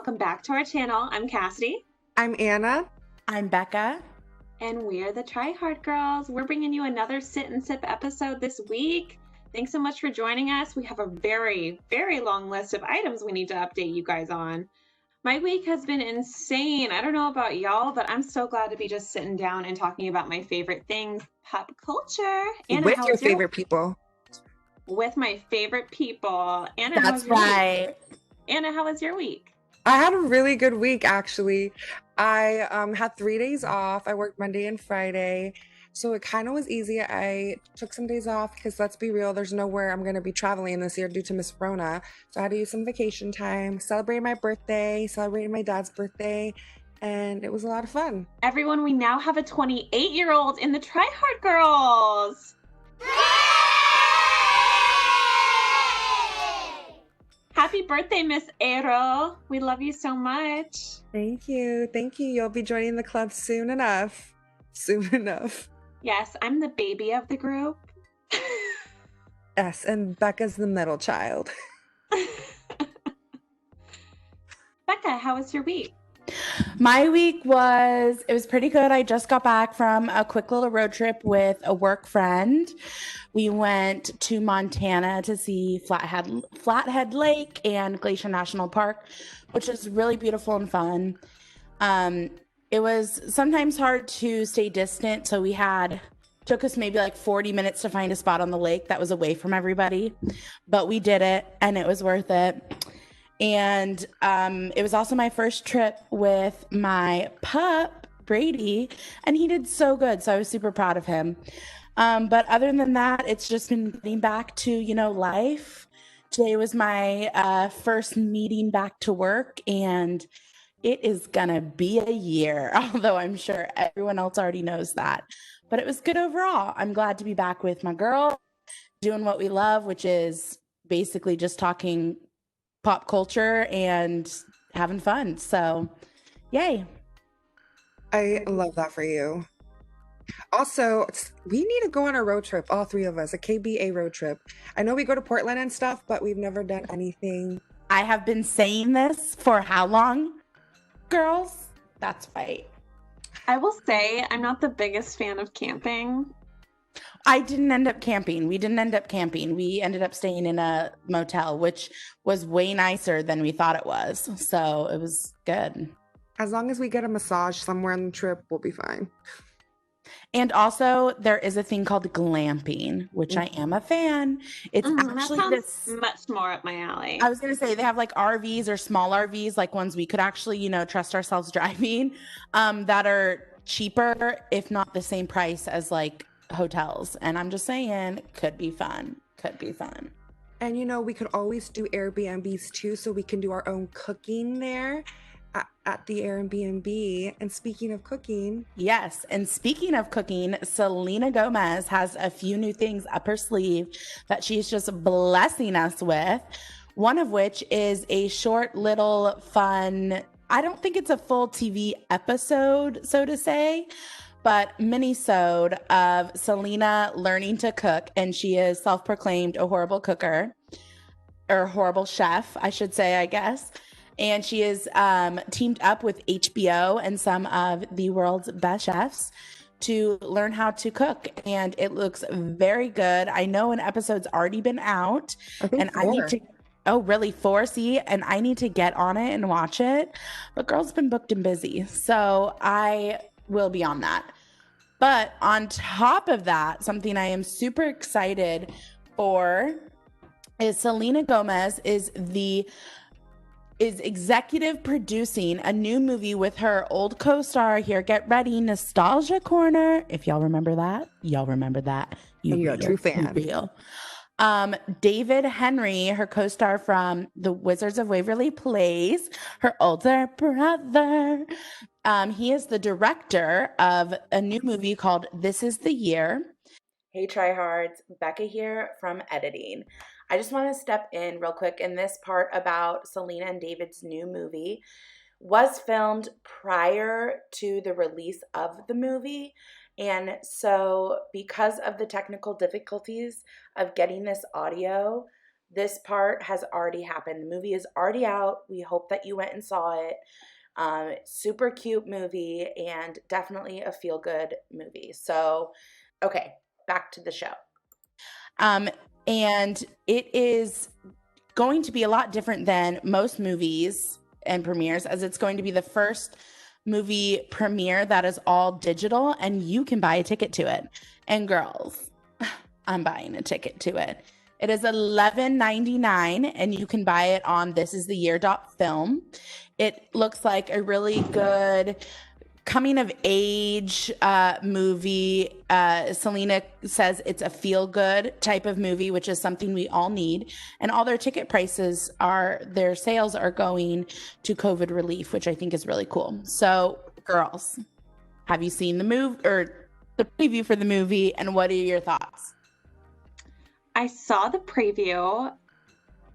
welcome back to our channel. I'm Cassidy. I'm Anna. I'm Becca. And we're the Try Hard Girls. We're bringing you another Sit and Sip episode this week. Thanks so much for joining us. We have a very, very long list of items we need to update you guys on. My week has been insane. I don't know about y'all, but I'm so glad to be just sitting down and talking about my favorite things, pop culture. Anna, With your favorite people. With my favorite people. Anna, That's right. Anna, how was your week? I had a really good week, actually. I had 3 days off. I worked Monday and Friday, so it kind of was easy. I took some days off because, let's be real, there's nowhere I'm going to be traveling this year due to Miss Rona. So I had to use some vacation time, celebrate my birthday, celebrate my dad's birthday, and it was a lot of fun. Everyone, we now have a 28-year-old in the Try Hard Girls. Happy birthday, Miss Aero. We love you so much. Thank you. Thank you. You'll be joining the club soon enough. Soon enough. Yes, I'm the baby of the group. Yes, and Becca's the middle child. Becca, how was your week? My week was pretty good. I just got back from a quick little road trip with a work friend. We went to Montana to see Flathead Lake and Glacier National Park, which is really beautiful and fun. It was sometimes hard to stay distant, so took us maybe like 40 minutes to find a spot on the lake that was away from everybody, but we did it and it was worth it. And it was also my first trip with my pup, Brady, and he did so good. So I was super proud of him. But other than that, it's just been getting back to, life. Today was my first meeting back to work, and it is going to be a year, although I'm sure everyone else already knows that. But it was good overall. I'm glad to be back with my girl, doing what we love, which is basically just talking pop culture and having fun. So, yay. I love that for you. Also, we need to go on a road trip, all three of us, a KBA road trip. I know we go to Portland and stuff, but we've never done anything. I have been saying this for how long, girls? That's right. I will say I'm not the biggest fan of camping. I didn't end up camping. We didn't end up camping. We ended up staying in a motel, which was way nicer than we thought it was. So it was good. As long as we get a massage somewhere on the trip, we'll be fine. And also, there is a thing called glamping, which I am a fan. It's actually much more up my alley. I was going to say they have like RVs or small RVs, like ones we could actually, trust ourselves driving, that are cheaper, if not the same price as like hotels. And I'm just saying, could be fun. And we could always do Airbnbs too, so we can do our own cooking there at the Airbnb. And speaking of cooking, yes, and speaking of cooking, Selena Gomez has a few new things up her sleeve that she's just blessing us with. One of which is a short little fun, I don't think it's a full TV episode, so to say, but mini-sode of Selena learning to cook, and she is self-proclaimed a horrible cooker, or horrible chef, I should say, I guess. And she is teamed up with HBO and some of the world's best chefs to learn how to cook, and it looks very good. I know an episode's already been out, and 4. I need to. Oh, really? 4? See, and I need to get on it and watch it. But girl's been booked and busy, so I will be on that. But on top of that, something I am super excited for is Selena Gomez is executive producing a new movie with her old co-star. Here, get ready, Nostalgia Corner. If y'all remember that, you're a true fan. Real. David Henry, her co-star from The Wizards of Waverly Place, her older brother. He is the director of a new movie called This Is the Year. Hey, tryhards, Becca here from editing. I just want to step in real quick. In this part about Selena and David's new movie was filmed prior to the release of the movie. And so because of the technical difficulties of getting this audio This part has already happened. The movie is already out. We hope that you went and saw it. Super cute movie and definitely a feel-good movie. So, okay, back to the show. And it is going to be a lot different than most movies and premieres, as it's going to be the first movie premiere that is all digital and you can buy a ticket to it. And girls, I'm buying a ticket to it. It is $11.99 and you can buy it on thisistheyear.film. It looks like a really good coming of age movie. Selena says it's a feel good type of movie, which is something we all need. And all their ticket prices their sales are going to COVID relief, which I think is really cool. So, girls, have you seen the movie or the preview for the movie? And what are your thoughts? I saw the preview.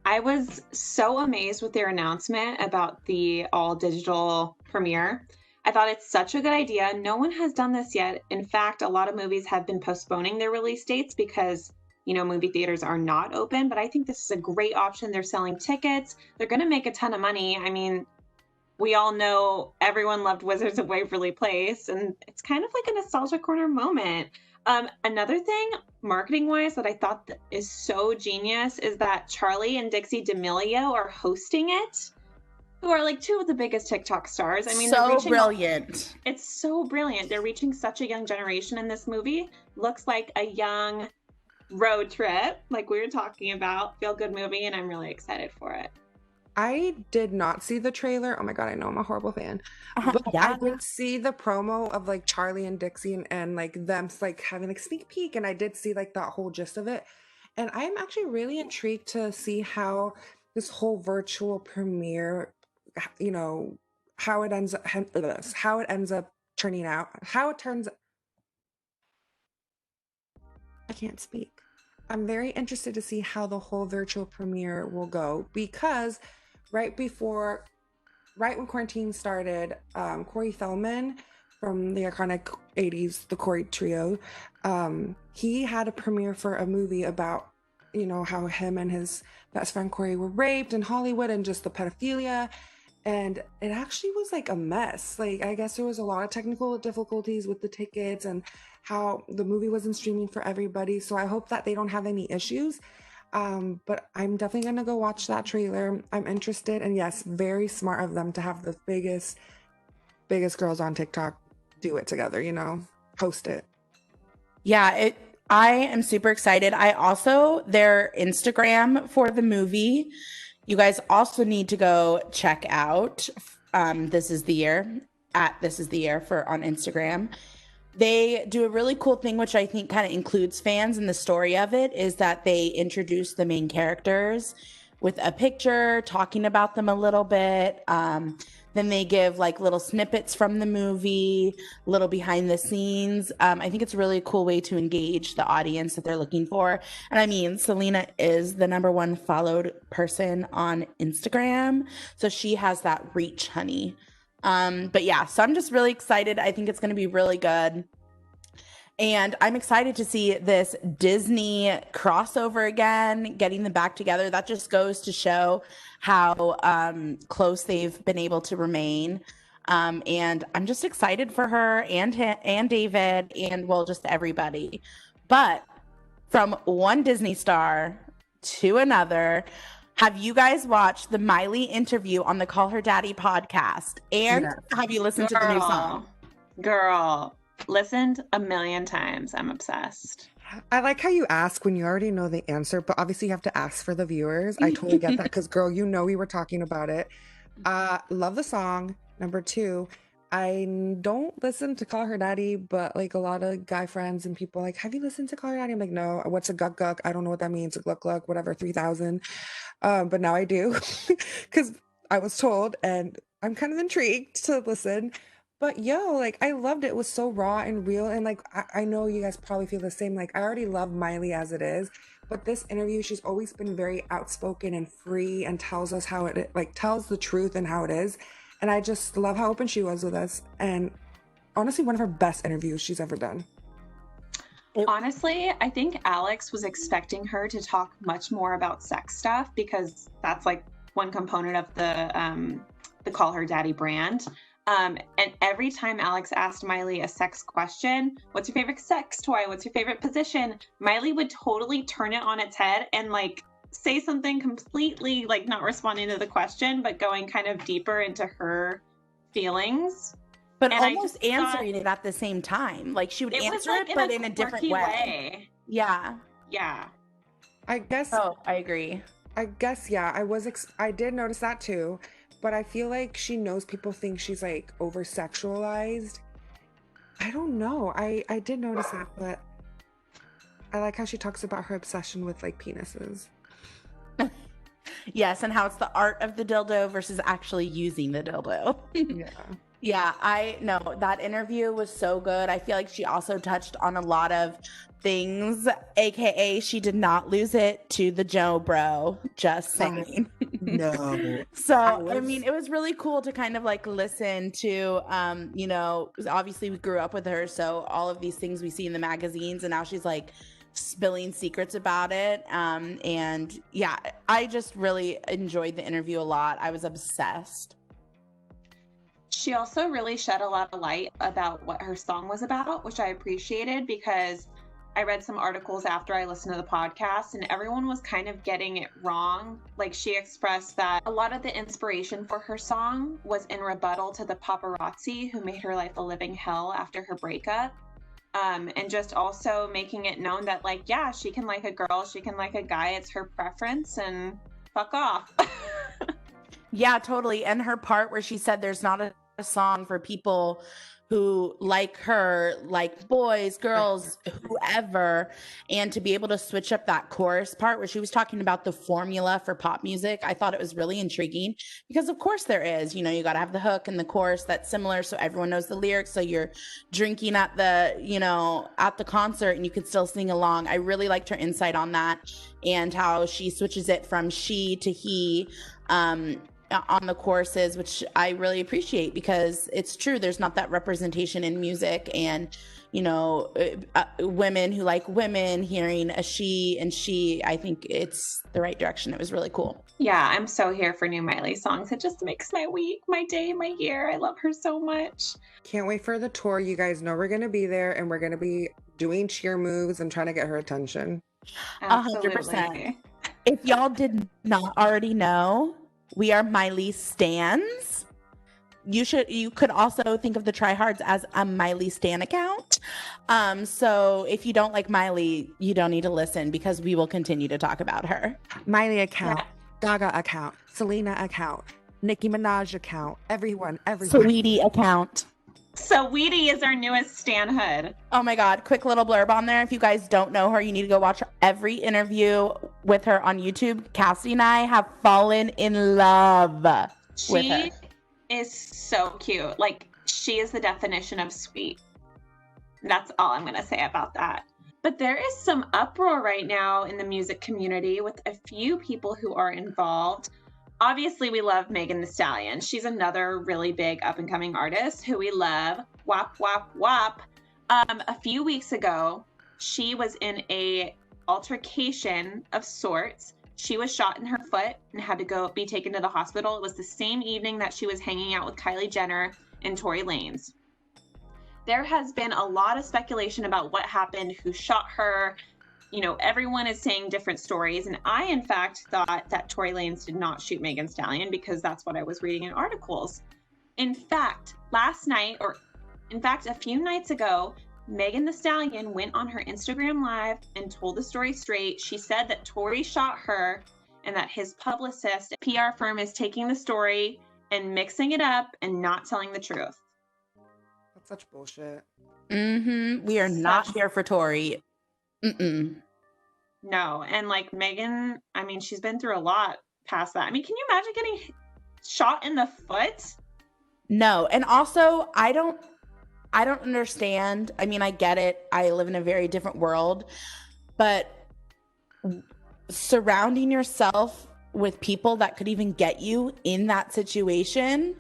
I was so amazed with their announcement about the all digital premiere. I thought it's such a good idea. No one has done this yet. In fact, a lot of movies have been postponing their release dates because, movie theaters are not open. But I think this is a great option. They're selling tickets. They're going to make a ton of money. I mean, we all know everyone loved Wizards of Waverly Place, and it's kind of like a nostalgia corner moment. Another thing, marketing-wise, that I thought is so genius is that Charlie and Dixie D'Amelio are hosting it, who are like two of the biggest TikTok stars. I mean, so brilliant. It's so brilliant. They're reaching such a young generation in this movie. Looks like a young road trip, like we were talking about. Feel good movie, and I'm really excited for it. I did not see the trailer. Oh my god, I know I'm a horrible fan. But yeah. I did see the promo of like Charlie and Dixie and like them like having like sneak peek, and I did see like that whole gist of it. And I am actually really intrigued to see how this whole virtual premiere, how it ends up turning out. I can't speak. I'm very interested to see how the whole virtual premiere will go, because right when quarantine started, Corey Feldman from the iconic 80s, the Corey Trio, he had a premiere for a movie about, how him and his best friend Corey were raped in Hollywood and just the pedophilia. And it actually was like a mess. Like, I guess there was a lot of technical difficulties with the tickets and how the movie wasn't streaming for everybody. So I hope that they don't have any issues. But I'm definitely going to go watch that trailer. I'm interested. And yes, very smart of them to have the biggest girls on TikTok do it together, host it. Yeah, I am super excited. Their Instagram for the movie, you guys also need to go check out This Is the Year, at This Is the Year on Instagram. They do a really cool thing, which I think kind of includes fans in the story of it, is that they introduce the main characters with a picture, talking about them a little bit. Then they give like little snippets from the movie, little behind the scenes. I think it's a really cool way to engage the audience that they're looking for. And I mean, Selena is the #1 followed person on Instagram. So she has that reach, honey. But yeah, so I'm just really excited. I think it's going to be really good. And I'm excited to see this Disney crossover again, getting them back together. That just goes to show how close they've been able to remain. And I'm just excited for her and David and, well, just everybody. But from one Disney star to another, have you guys watched the Miley interview on the Call Her Daddy podcast? And have you listened to the new song? Girl, listened a million times. I'm obsessed. I like how you ask when you already know the answer, but obviously you have to ask for the viewers. I totally get that because, girl, we were talking about it. Love the song. #2, I don't listen to Call Her Daddy, but like a lot of guy friends and people like, have you listened to Call Her Daddy? I'm like, no. What's a guck guck? I don't know what that means. A gluck gluck, whatever, 3,000. But now I do because I was told, and I'm kind of intrigued to listen. But like, I loved it. It was so raw and real. And like, I know you guys probably feel the same. Like, I already love Miley as it is. But this interview, she's always been very outspoken and free and tells us how tells the truth and how it is. And I just love how open she was with us. And honestly, one of her best interviews she's ever done. Honestly, I think Alex was expecting her to talk much more about sex stuff because that's like one component of the Call Her Daddy brand. And every time Alex asked Miley a sex question, what's your favorite sex toy? What's your favorite position? Miley would totally turn it on its head and like say something completely like not responding to the question, but going kind of deeper into her feelings. But And almost answering it at the same time. Like she would answer like it, but in a different way. Yeah. Yeah. I guess. Oh, I agree. I guess, yeah. I did notice that too, but I feel like she knows people think she's like over sexualized. I don't know. I did notice that, but I like how she talks about her obsession with like penises. Yes, and how it's the art of the dildo versus actually using the dildo. Yeah. Yeah, I know that interview was so good. I feel like she also touched on a lot of things, aka she did not lose it to the Joe bro. Just saying. No. So I mean, it was really cool to kind of like listen to, you know, obviously we grew up with her, so all of these things we see in the magazines, and now she's like spilling secrets about it. And yeah, I just really enjoyed the interview a lot. I was obsessed. She also really shed a lot of light about what her song was about, which I appreciated because I read some articles after I listened to the podcast and everyone was kind of getting it wrong. Like she expressed that a lot of the inspiration for her song was in rebuttal to the paparazzi who made her life a living hell after her breakup. And just also making it known that like, yeah, she can like a girl, she can like a guy, it's her preference and fuck off. Yeah, totally. And her part where she said there's not a song for people who like her, like boys, girls, whoever, and to be able to switch up that chorus part where she was talking about the formula for pop music. I thought it was really intriguing because of course there is, you know, you got to have the hook and the chorus that's similar so everyone knows the lyrics, so you're drinking at the, you know, at the concert and you could still sing along. I really liked her insight on that and how she switches it from she to he on the choruses, which I really appreciate because it's true. There's not that representation in music, and you know, women who like women hearing a she and she, I think it's the right direction. It was really cool. Yeah, I'm so here for new Miley songs. It just makes my week, my day, my year. I love her so much. Can't wait for the tour. You guys know we're going to be there and we're going to be doing cheer moves and trying to get her attention. 100%. If y'all did not already know, we are Miley stans. You could also think of the tryhards as a Miley stan account. So if you don't like Miley, you don't need to listen because we will continue to talk about her. Miley account, Gaga account, Selena account, Nicki Minaj account, everyone. Sweetie account. So Weedy is our newest stanhood. Oh my God. Quick little blurb on there. If you guys don't know her, you need to go watch every interview with her on YouTube. Cassie and I have fallen in love with her. She is so cute. Like, she is the definition of sweet. That's all I'm going to say about that. But there is some uproar right now in the music community with a few people who are involved. Obviously, we love Megan Thee Stallion. She's another really big up-and-coming artist who we love. Wap, wap, wap. A few weeks ago, she was in a altercation of sorts. She was shot in her foot and had to be taken to the hospital. It was the same evening that she was hanging out with Kylie Jenner and Tory Lanez. There has been a lot of speculation about what happened, who shot her. You know, everyone is saying different stories. And I, in fact, thought that Tory Lanez did not shoot Megan Thee Stallion because that's what I was reading in articles. In fact, a few nights ago, Megan Thee Stallion went on her Instagram Live and told the story straight. She said that Tory shot her and that his publicist, PR firm, is taking the story and mixing it up and not telling the truth. That's such bullshit. We are not here for Tory. No, and like Megan, I mean, she's been through a lot past that. I mean, can you imagine getting shot in the foot? No, and also I don't understand. I mean, I get it. I live in a very different world, but surrounding yourself with people that could even get you in that situation,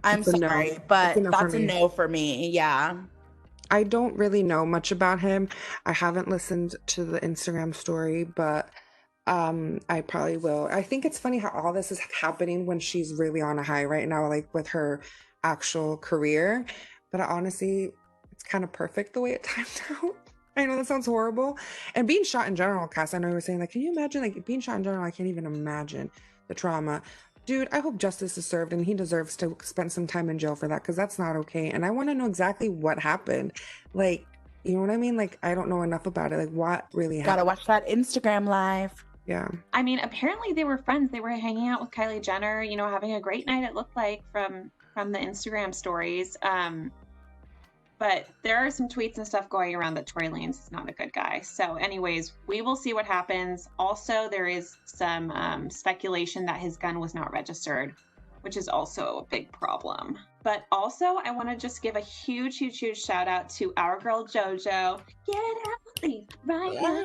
I'm sorry, but that's a no for me. Yeah. I don't really know much about him. I haven't listened to the Instagram story, but I probably will. I think it's funny how all this is happening when she's really on a high right now, like with her actual career. But honestly, it's kind of perfect the way it timed out. I know that sounds horrible. And being shot in general, Cass, I know you were saying, like, can you imagine, like, being shot in general? I can't even imagine the trauma. Dude, I hope justice is served, and he deserves to spend some time in jail for that, because that's not okay. And I want to know exactly what happened. Like, you know what I mean? Like, I don't know enough about it. Like, what really happened? Gotta watch that Instagram live. Yeah. I mean, apparently they were friends. They were hanging out with Kylie Jenner, you know, having a great night, it looked like, from the Instagram stories. But there are some tweets and stuff going around that Tory Lanez is not a good guy. So anyways, we will see what happens. Also, there is some speculation that his gun was not registered, which is also a big problem. But also, I want to just give a huge, huge, huge shout out to our girl JoJo. Get out, leave right now.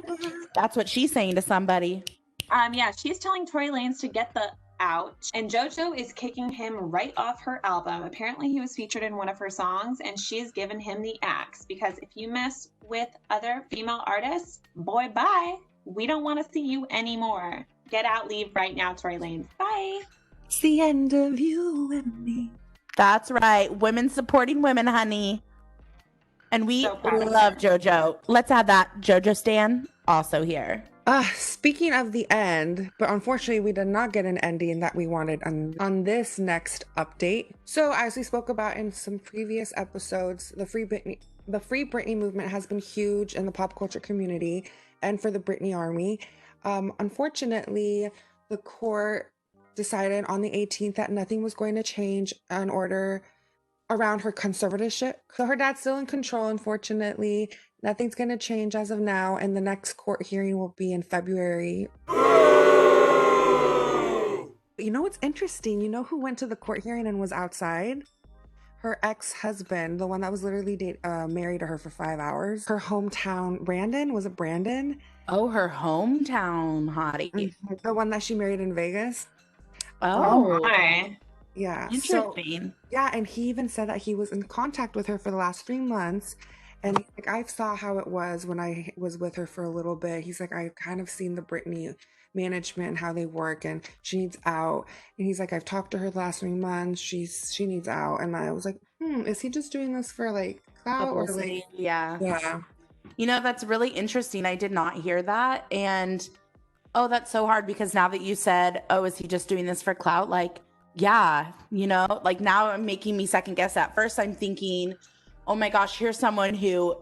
That's what she's saying to somebody. Yeah, she's telling Tory Lanez to get the out, and JoJo is kicking him right off her album. Apparently he was featured in one of her songs, and she's given him the axe, because if you mess with other female artists, boy, bye. We don't want to see you anymore. Get out, leave right now, Tory Lanez. Bye. It's the end of you and me. That's right. Women supporting women, honey. And we So proud of love her. JoJo. Let's add that JoJo stan also here. Speaking of the end, but unfortunately we did not get an ending that we wanted on this next update. So as we spoke about in some previous episodes, the Free Britney movement has been huge in the pop culture community and for the Britney army. Unfortunately, the court decided on the 18th that nothing was going to change in order around her conservatorship. So her dad's still in control, unfortunately. Nothing's going to change as of now, and the next court hearing will be in February. You know what's interesting? You know who went to the court hearing and was outside? Her ex-husband, the one that was literally married to her for 5 hours. Her hometown, Brandon, was it Brandon? Oh, her hometown hottie. The one that she married in Vegas. Oh, my. Yeah. interesting. Yeah, and he even said that he was in contact with her for the last 3 months. And like, I saw how it was when I was with her for a little bit. He's like, I've kind of seen the Britney management and how they work, and she needs out. And he's like, I've talked to her the last 3 months. She needs out. And I was like, is he just doing this for like clout or like? Yeah. You know, that's really interesting. I did not hear that. And oh, that's so hard, because now that you said, oh, is he just doing this for clout? Like, yeah, you know, like now I'm making me second guess. At first I'm thinking, oh my gosh, here's someone who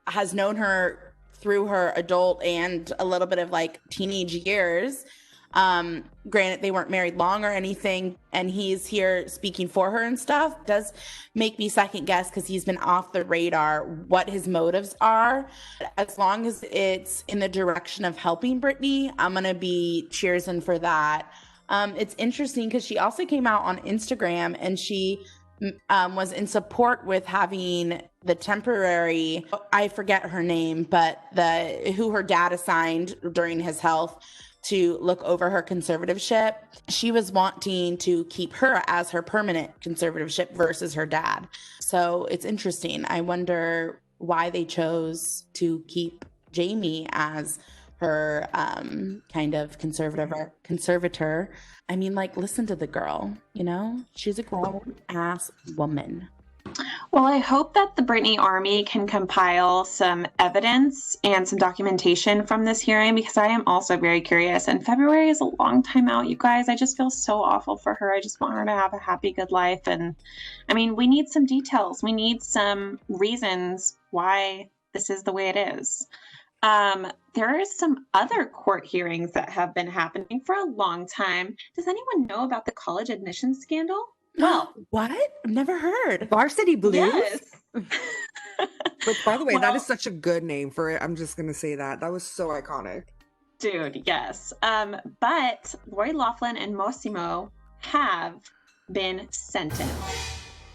has known her through her adult and a little bit of like teenage years. Granted, they weren't married long or anything, and he's here speaking for her and stuff. Does make me second guess, because he's been off the radar what his motives are. As long as it's in the direction of helping Britney, I'm gonna be cheersing for that. It's interesting because she also came out on Instagram and she was in support with having the temporary, I forget her name, but who her dad assigned during his health to look over her conservatorship. She was wanting to keep her as her permanent conservatorship versus her dad. So it's interesting. I wonder why they chose to keep Jamie as her kind of conservator. I mean, like, listen to the girl, you know? She's a grown ass woman. Well, I hope that the Britney Army can compile some evidence and some documentation from this hearing, because I am also very curious. And February is a long time out, you guys. I just feel so awful for her. I just want her to have a happy, good life. And I mean, we need some details. We need some reasons why this is the way it is. There is some other court hearings that have been happening for a long time. Does anyone know about the college admissions scandal? Well, what? I've never heard. Varsity Blues? Yes. But by the way, that is such a good name for it. I'm just going to say that. That was so iconic. Dude, yes. But Lori Loughlin and Massimo have been sentenced.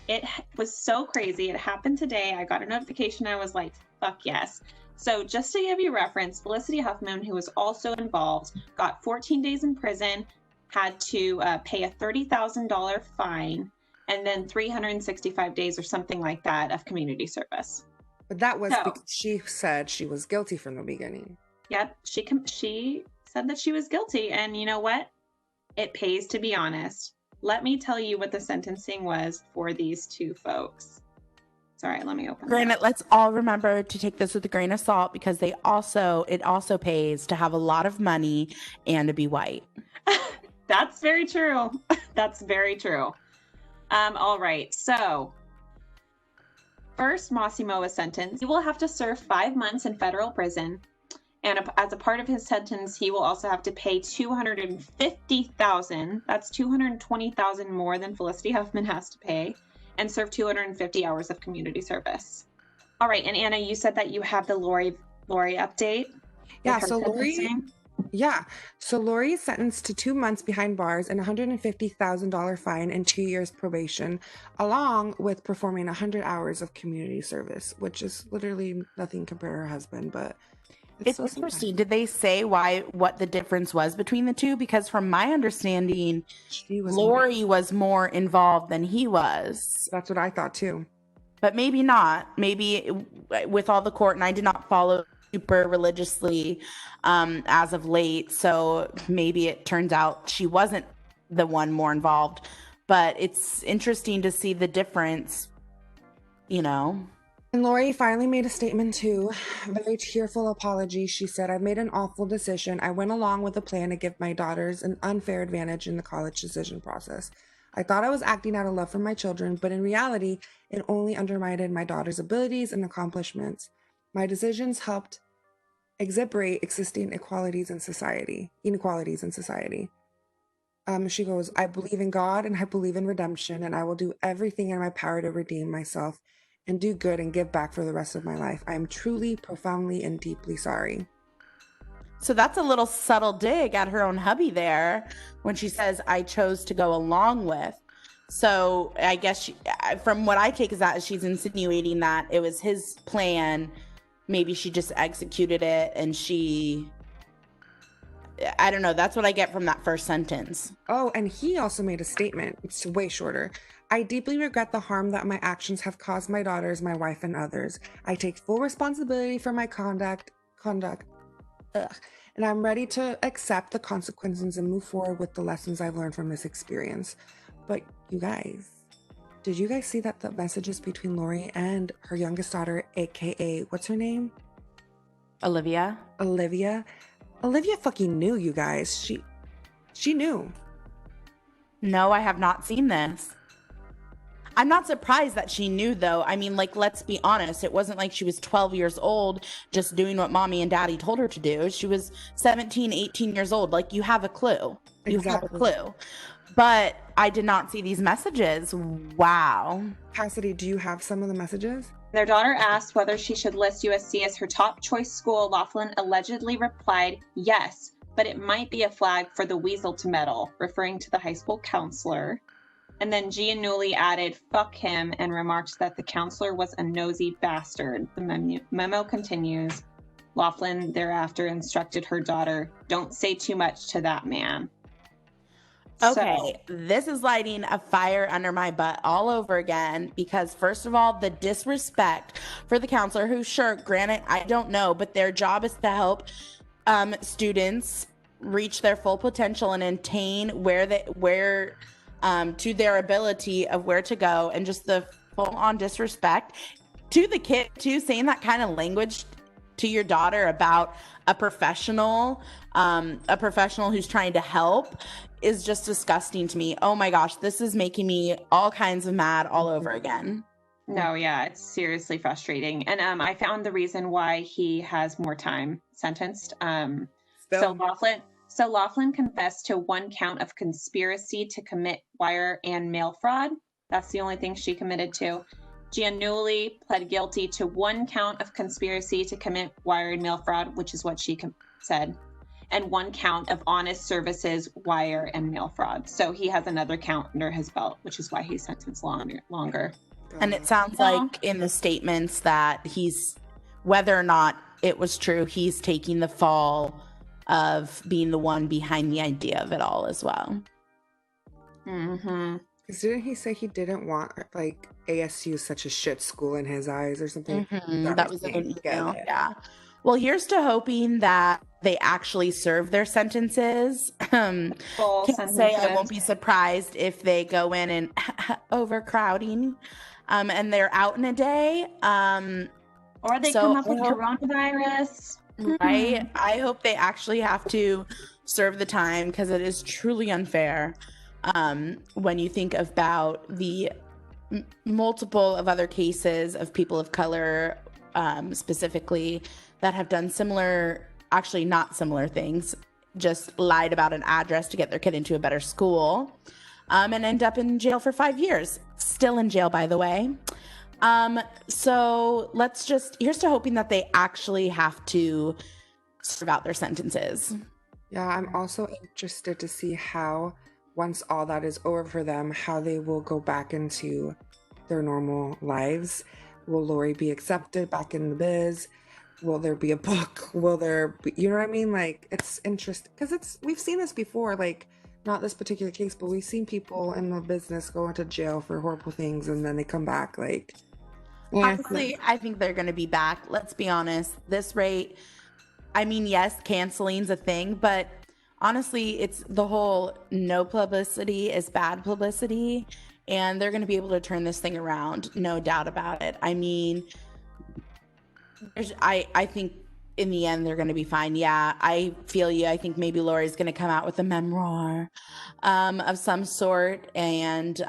It was so crazy. It happened today. I got a notification. I was like, fuck yes. So just to give you reference, Felicity Huffman, who was also involved, got 14 days in prison, had to pay a $30,000 fine, and then 365 days or something like that of community service. But that was So- because she said she was guilty from the beginning. Yep, she said that she was guilty, and you know what? It pays to be honest. Let me tell you what the sentencing was for these two folks. Sorry, let me open Granted, let's all remember to take this with a grain of salt because it also pays to have a lot of money and to be white. That's very true. That's very true. All right, so first, Massimo was sentenced. He will have to serve 5 months in federal prison. And as a part of his sentence, he will also have to pay $250,000. That's $220,000 more than Felicity Huffman has to pay, and serve 250 hours of community service. All right, and Anna, you said that you have the Laurie update. Yeah, so Laurie is sentenced to 2 months behind bars and $150,000 fine and 2 years probation, along with performing 100 hours of community service, which is literally nothing compared to her husband, but it's interesting. Did they say what the difference was between the two? Because from my understanding, Laurie was more involved than he was. That's what I thought too. But maybe not. Maybe with all the court, and I did not follow super religiously as of late. So maybe it turns out she wasn't the one more involved. But it's interesting to see the difference, you know. And Laurie finally made a statement too. A very tearful apology. She said, "I've made an awful decision. I went along with a plan to give my daughters an unfair advantage in the college decision process. I thought I was acting out of love for my children, but in reality, it only undermined my daughter's abilities and accomplishments. My decisions helped exacerbate existing inequalities in society. She goes, "I believe in God and I believe in redemption, and I will do everything in my power to redeem myself and do good and give back for the rest of my life. I am truly, profoundly, and deeply sorry." So that's a little subtle dig at her own hubby there when she says, "I chose to go along with." So I guess from what I take is that she's insinuating that it was his plan. Maybe she just executed it and I don't know. That's what I get from that first sentence. Oh, and he also made a statement. It's way shorter. "I deeply regret the harm that my actions have caused my daughters, my wife, and others. I take full responsibility for my conduct. And I'm ready to accept the consequences and move forward with the lessons I've learned from this experience." But you guys, did you guys see that the messages between Laurie and her youngest daughter, aka, what's her name? Olivia fucking knew, you guys. She knew. No, I have not seen this. I'm not surprised that she knew, though. I mean, like, let's be honest. It wasn't like she was 12 years old just doing what mommy and daddy told her to do. She was 17, 18 years old. Like, you have a clue. You have a clue. But I did not see these messages. Wow. Cassidy, do you have some of the messages? Their daughter asked whether she should list USC as her top choice school. Laughlin allegedly replied, "Yes, but it might be a flag for the weasel to meddle," referring to the high school counselor. And then Giannulli added, "Fuck him," and remarked that the counselor was a nosy bastard. The memo continues. Laughlin thereafter instructed her daughter, "Don't say too much to that man." Okay, this is lighting a fire under my butt all over again because, first of all, the disrespect for the counselor, who, sure, granted, I don't know, but their job is to help students reach their full potential and attain to their ability of where to go, and just the full-on disrespect to the kid, too, saying that kind of language to your daughter about a professional who's trying to help is just disgusting to me. Oh my gosh, this is making me all kinds of mad all over again. No, yeah, it's seriously frustrating. And I found the reason why he has more time sentenced. So Laughlin confessed to 1 count of conspiracy to commit wire and mail fraud. That's the only thing she committed to. Giannulli pled guilty to 1 count of conspiracy to commit wire and mail fraud, which is what she said, and 1 count of honest services, wire, and mail fraud. So he has another count under his belt, which is why he's sentenced longer. And it sounds like in the statements that he's, whether or not it was true, he's taking the fall of being the one behind the idea of it all as well. Mm-hmm. Because didn't he say he didn't want like ASU such a shit school in his eyes or something? That was in an Get email. it. Yeah. Well, here's to hoping that they actually serve their sentences. Full Can't say I won't sentences. be surprised if they go in and overcrowding, and they're out in a day. Or they So come up with coronavirus. right? I hope they actually have to serve the time because it is truly unfair when you think about the multiple of other cases of people of color specifically that have done similar, actually not similar things, just lied about an address to get their kid into a better school and end up in jail for 5 years. Still in jail, by the way. So here's to hoping that they actually have to serve out their sentences. Yeah, I'm also interested to see how, once all that is over for them, how they will go back into their normal lives. Will Laurie be accepted back in the biz? Will there be a book? Will there be, you know what I mean? Like, it's interesting because we've seen this before, like, not this particular case, but we've seen people in the business go into jail for horrible things and then they come back like, honestly, I think they're going to be back. Let's be honest. This rate, I mean, yes, canceling's a thing, but honestly, it's the whole no publicity is bad publicity, and they're going to be able to turn this thing around, no doubt about it. I mean, I think in the end they're going to be fine. Yeah, I feel you. I think maybe Laurie's going to come out with a memoir of some sort, and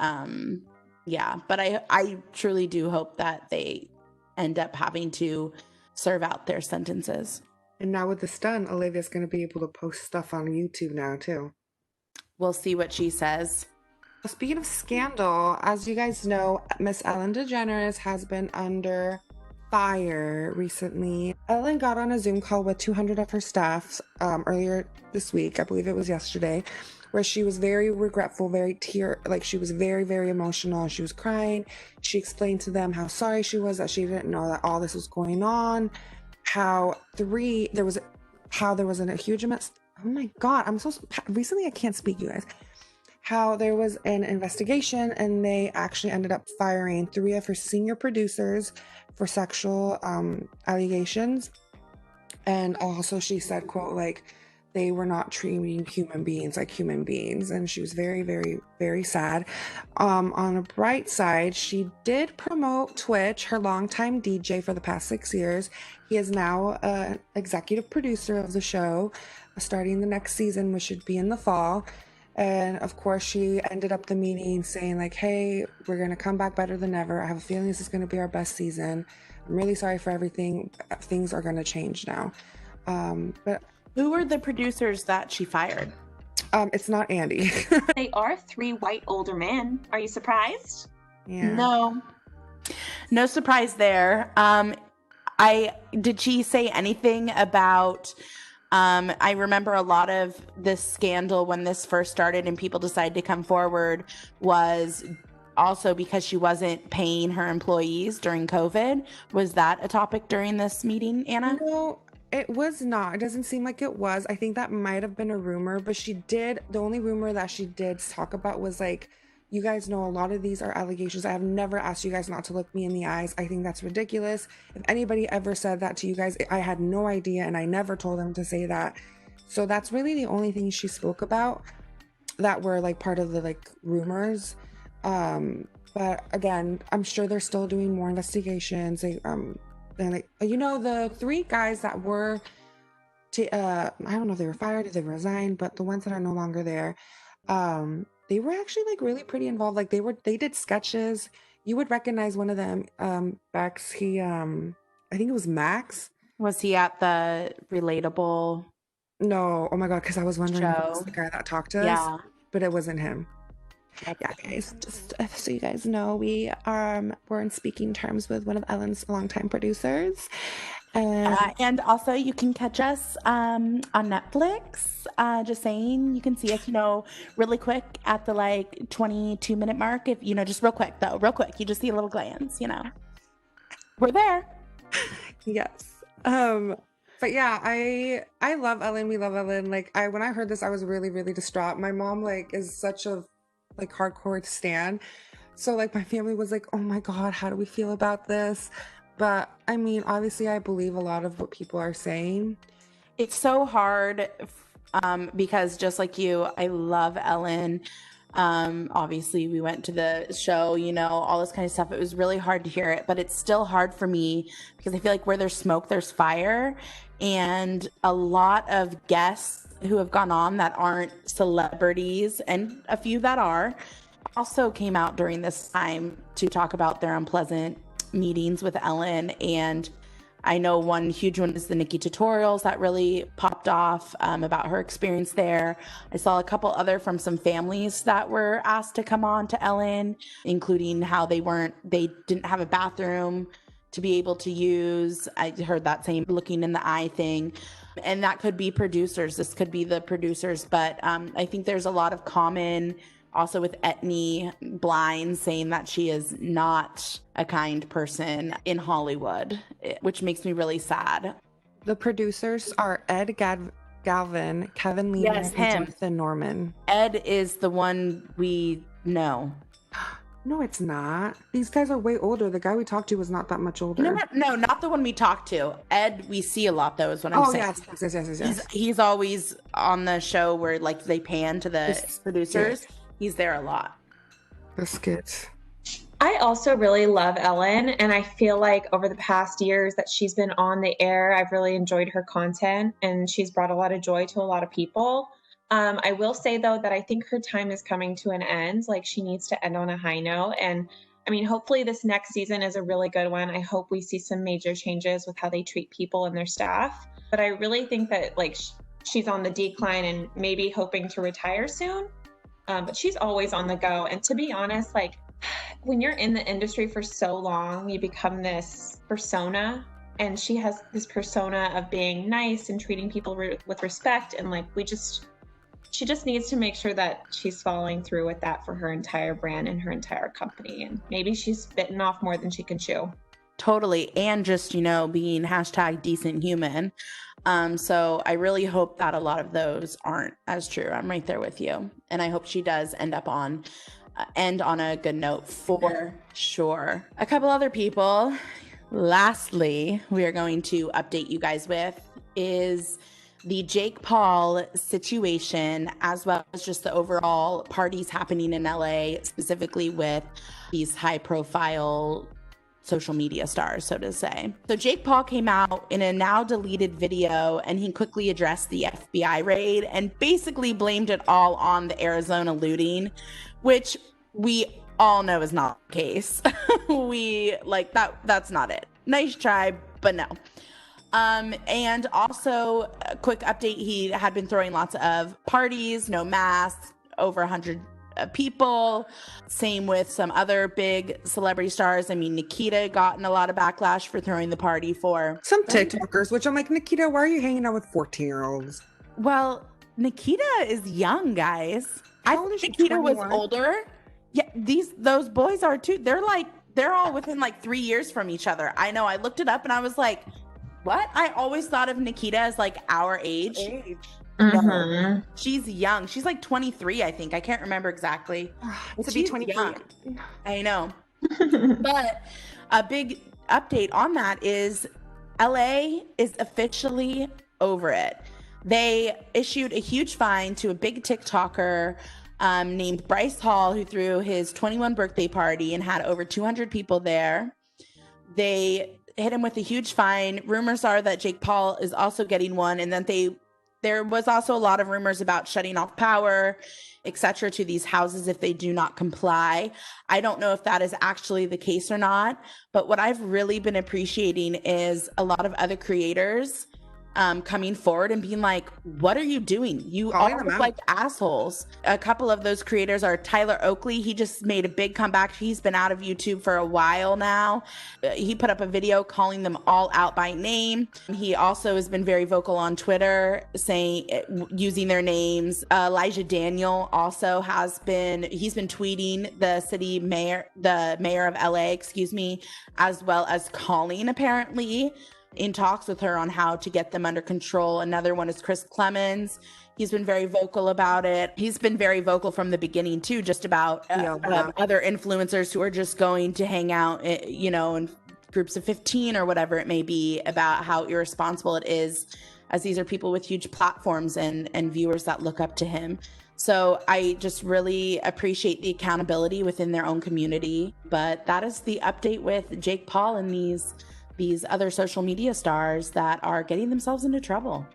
yeah, but I truly do hope that they end up having to serve out their sentences. And now with this done, Olivia's going to be able to post stuff on YouTube now too. We'll see what she says. Speaking of scandal, as you guys know, Miss Ellen DeGeneres has been under fire recently. Ellen got on a Zoom call with 200 of her staff earlier this week, I believe it was yesterday, where she was very regretful, she was very, very emotional. She was crying. She explained to them how sorry she was that she didn't know that all this was going on. How there was a huge amount. Oh my God, recently I can't speak, you guys. How there was an investigation and they actually ended up firing 3 of her senior producers for sexual allegations. And also she said, quote, like, they were not treating human beings like human beings. And she was very, very, very sad. On a bright side, she did promote Twitch, her longtime DJ for the past 6 years. He is now an executive producer of the show, starting the next season, which should be in the fall. And of course, she ended up the meeting saying like, hey, we're going to come back better than ever. I have a feeling this is going to be our best season. I'm really sorry for everything. Things are going to change now. But who were the producers that she fired? It's not Andy. They are 3 white older men. Are you surprised? Yeah. No surprise there. Did she say anything about I remember a lot of this scandal when this first started and people decided to come forward was also because she wasn't paying her employees during COVID. Was that a topic during this meeting, Anna? No, it was not. It doesn't seem like it was. I think that might have been a rumor, but the only rumor that she did talk about was like, you guys know a lot of these are allegations. I have never asked you guys not to look me in the eyes. I think that's ridiculous. If anybody ever said that to you guys, I had no idea and I never told them to say that. So that's really the only thing she spoke about that were like part of the like rumors. But again, I'm sure they're still doing more investigations. And like, you know, the 3 guys that were I don't know if they were fired or they resigned, but the ones that are no longer there, they were actually like really pretty involved. Like they did sketches. You would recognize one of them, Bex. I think it was Max. Was he at the Relatable? No, oh my God, because I was wondering show? Who was the guy that talked to us, but it wasn't him. Yeah, guys, just so you guys know, we were in speaking terms with one of Ellen's longtime producers. And also you can catch us on Netflix. Just saying, you can see us, really quick at the like 22-minute mark. If just real quick, you just see a little glance. We're there. Yes. But yeah, I love Ellen. We love Ellen. Like when I heard this, I was really, really distraught. My mom like is such a like hardcore stan. So like my family was like, oh my God, how do we feel about this? But I mean, obviously I believe a lot of what people are saying. It's so hard because just like you, I love Ellen. Obviously we went to the show, you know, all this kind of stuff. It was really hard to hear it, but it's still hard for me because I feel like where there's smoke, there's fire. And a lot of guests who have gone on that aren't celebrities, and a few that are, also came out during this time to talk about their unpleasant meetings with Ellen. And I know one huge one is the Nikki tutorials that really popped off about her experience there. I saw a couple other from some families that were asked to come on to Ellen, including how they didn't have a bathroom to be able to use. I heard that same looking in the eye thing. And that could be producers. This could be the producers. But I think there's a lot of common also with Etney Blind saying that she is not a kind person in Hollywood, which makes me really sad. The producers are Ed Galvin, Kevin Lehman, Yes, and him. Jonathan Norman. Ed is the one we know. No, it's not. These guys are way older. The guy we talked to was not that much older. No, not the one we talked to. Ed, we see a lot though, is what I'm saying. Yes. He's always on the show where like they pan to the producers. Yes. He's there a lot. The skits. I also really love Ellen, and I feel like over the past years that she's been on the air, I've really enjoyed her content, and she's brought a lot of joy to a lot of people. I will say, though, that I think her time is coming to an end. Like, she needs to end on a high note. And I mean, hopefully this next season is a really good one. I hope we see some major changes with how they treat people and their staff. But I really think that, like, she's on the decline and maybe hoping to retire soon. But she's always on the go. And to be honest, like, when you're in the industry for so long, you become this persona. And she has this persona of being nice and treating people with respect. And like, she just needs to make sure that she's following through with that for her entire brand and her entire company. And maybe she's bitten off more than she can chew. Totally. And just, you know, being #decent human. So I really hope that a lot of those aren't as true. I'm right there with you. And I hope she does end on a good note for sure. A couple other people. Lastly, we are going to update you guys with is the Jake Paul situation, as well as just the overall parties happening in LA, specifically with these high profile social media stars, so to say. So Jake Paul came out in a now deleted video, and he quickly addressed the FBI raid and basically blamed it all on the Arizona looting, which we all know is not the case. That's not it. Nice try, but no. And also a quick update, he had been throwing lots of parties, no masks, over 100 people. Same with some other big celebrity stars. I mean, Nikita gotten a lot of backlash for throwing the party for some TikTokers, which I'm like, Nikita, why are you hanging out with 14-year-olds? Well, Nikita is young, guys. I think Nikita was older. Yeah, those boys are too. They're all within like 3 years from each other. I know. I looked it up and I was like, what? I always thought of Nikita as like our age. Mm-hmm. No, she's young. She's like 23, I think. I can't remember exactly. To be 23. Young. I know. But a big update on that is LA is officially over it. They issued a huge fine to a big TikToker named Bryce Hall, who threw his 21 birthday party and had over 200 people there. They hit him with a huge fine. Rumors are that Jake Paul is also getting one, and then there was also a lot of rumors about shutting off power, etc., to these houses if they do not comply. I don't know if that is actually the case or not, but what I've really been appreciating is a lot of other creators coming forward and being like, what are you doing? You all look like assholes. A couple of those creators are Tyler Oakley. He just made a big comeback. He's been out of YouTube for a while now. He put up a video calling them all out by name. He also has been very vocal on Twitter, using their names. Elijah Daniel also he's been tweeting the mayor of LA, as well as calling apparently in talks with her on how to get them under control. Another one is Chris Clemens. He's been very vocal about it. He's been very vocal from the beginning too, just about other influencers who are just going to hang out, in groups of 15 or whatever it may be, about how irresponsible it is, as these are people with huge platforms and viewers that look up to him. So I just really appreciate the accountability within their own community. But that is the update with Jake Paul and these other social media stars that are getting themselves into trouble.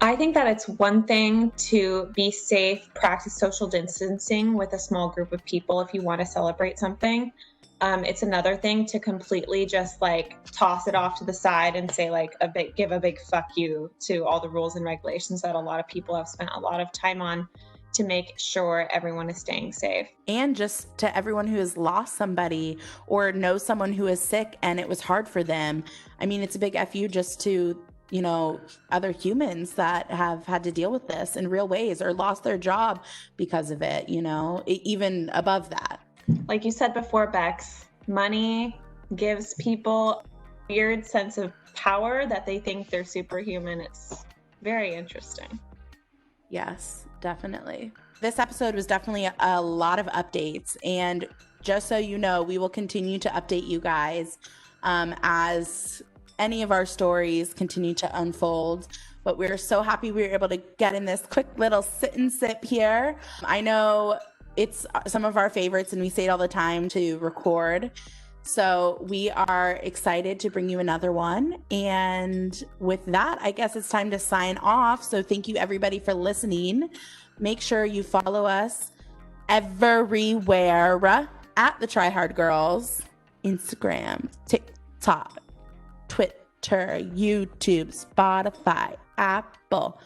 I think that it's one thing to be safe, practice social distancing with a small group of people if you want to celebrate something. It's another thing to completely just like toss it off to the side and say like give a big fuck you to all the rules and regulations that a lot of people have spent a lot of time on to make sure everyone is staying safe. And just to everyone who has lost somebody or knows someone who is sick and it was hard for them. I mean, it's a big F you just to, other humans that have had to deal with this in real ways or lost their job because of it, even above that. Like you said before, Bex, money gives people a weird sense of power that they think they're superhuman. It's very interesting. Yes, definitely. This episode was definitely a lot of updates. And just so you know, we will continue to update you guys as any of our stories continue to unfold. But we're so happy we were able to get in this quick little sit and sip here. I know it's some of our favorites and we say it all the time to record. So we are excited to bring you another one. And with that, I guess it's time to sign off. So thank you everybody for listening. Make sure you follow us everywhere at the Try Hard Girls, Instagram, TikTok, Twitter, YouTube, Spotify, Apple.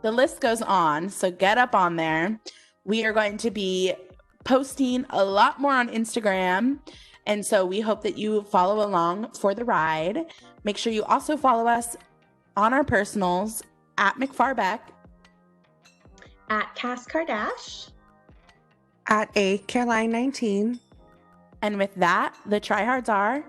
The list goes on. So get up on there. We are going to be posting a lot more on Instagram. And so we hope that you follow along for the ride. Make sure you also follow us on our personals at McFarbeck, at Cass Kardash, at A Caroline 19. And with that, the tryhards are